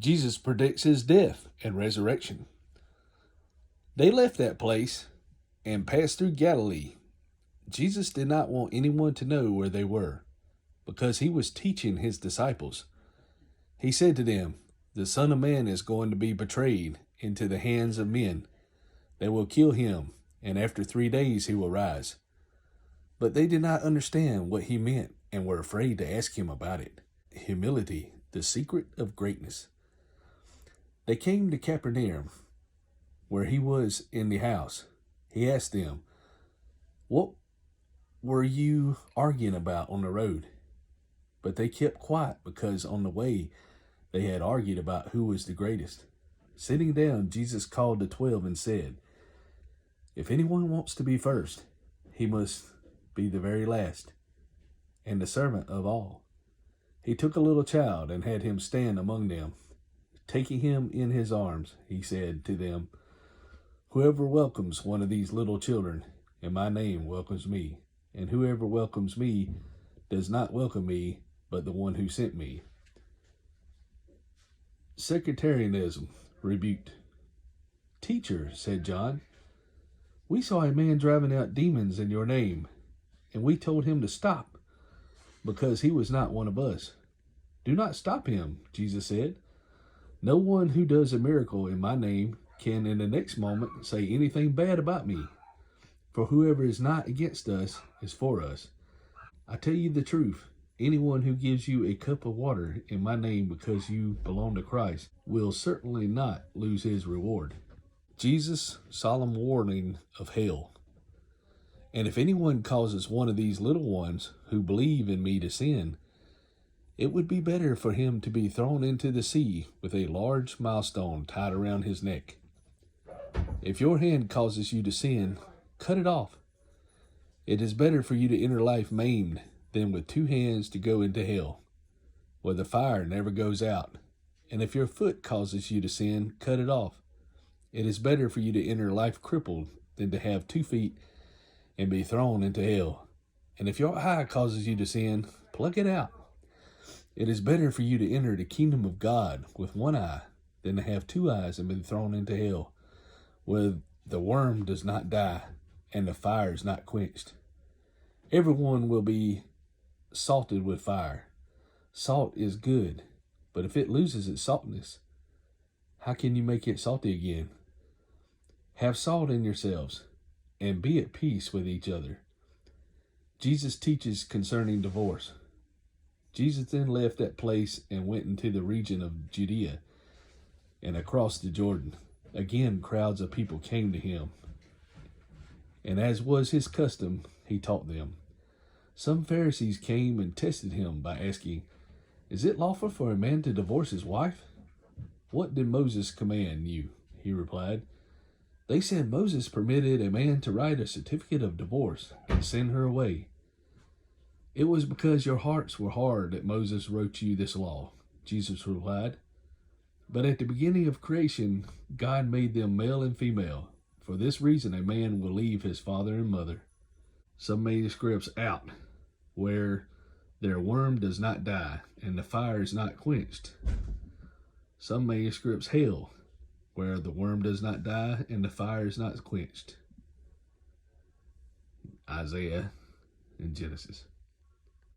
Jesus predicts his death and resurrection. They left that place and passed through Galilee. Jesus did not want anyone to know where they were, because he was teaching his disciples. He said to them, "The Son of Man is going to be betrayed into the hands of men. They will kill him, and after 3 days he will rise." But they did not understand what he meant and were afraid to ask him about it. Humility, the secret of greatness. They came to Capernaum, where he was in the house. He asked them, "What were you arguing about on the road?" But they kept quiet because on the way they had argued about who was the greatest. Sitting down, Jesus called the 12 and said, "If anyone wants to be first, he must be the very last and the servant of all." He took a little child and had him stand among them. Taking him in his arms, he said to them, "Whoever welcomes one of these little children in my name welcomes me, and whoever welcomes me does not welcome me, but the one who sent me." Sectarianism rebuked. "Teacher," said John, "we saw a man driving out demons in your name, and we told him to stop, because he was not one of us." "Do not stop him," Jesus said. "No one who does a miracle in my name can in the next moment say anything bad about me. For whoever is not against us is for us. I tell you the truth, anyone who gives you a cup of water in my name because you belong to Christ will certainly not lose his reward." Jesus' solemn warning of hell. "And if anyone causes one of these little ones who believe in me to sin, it would be better for him to be thrown into the sea with a large millstone tied around his neck. If your hand causes you to sin, cut it off. It is better for you to enter life maimed than with 2 hands to go into hell, where the fire never goes out. And if your foot causes you to sin, cut it off. It is better for you to enter life crippled than to have 2 feet and be thrown into hell. And if your eye causes you to sin, pluck it out. It is better for you to enter the kingdom of God with 1 eye than to have 2 eyes and be thrown into hell, where the worm does not die and the fire is not quenched. Everyone will be salted with fire. Salt is good, but if it loses its saltness, how can you make it salty again? Have salt in yourselves and be at peace with each other." Jesus teaches concerning divorce. Jesus then left that place and went into the region of Judea and across the Jordan. Again, crowds of people came to him, and as was his custom, he taught them. Some Pharisees came and tested him by asking, "Is it lawful for a man to divorce his wife?" "What did Moses command you?" he replied. They said, "Moses permitted a man to write a certificate of divorce and send her away." "It was because your hearts were hard that Moses wrote you this law," Jesus replied. "But at the beginning of creation, God made them male and female. For this reason, a man will leave his father and mother." Some manuscripts out, where their worm does not die and the fire is not quenched. Some manuscripts hell, where the worm does not die and the fire is not quenched. Isaiah and Genesis.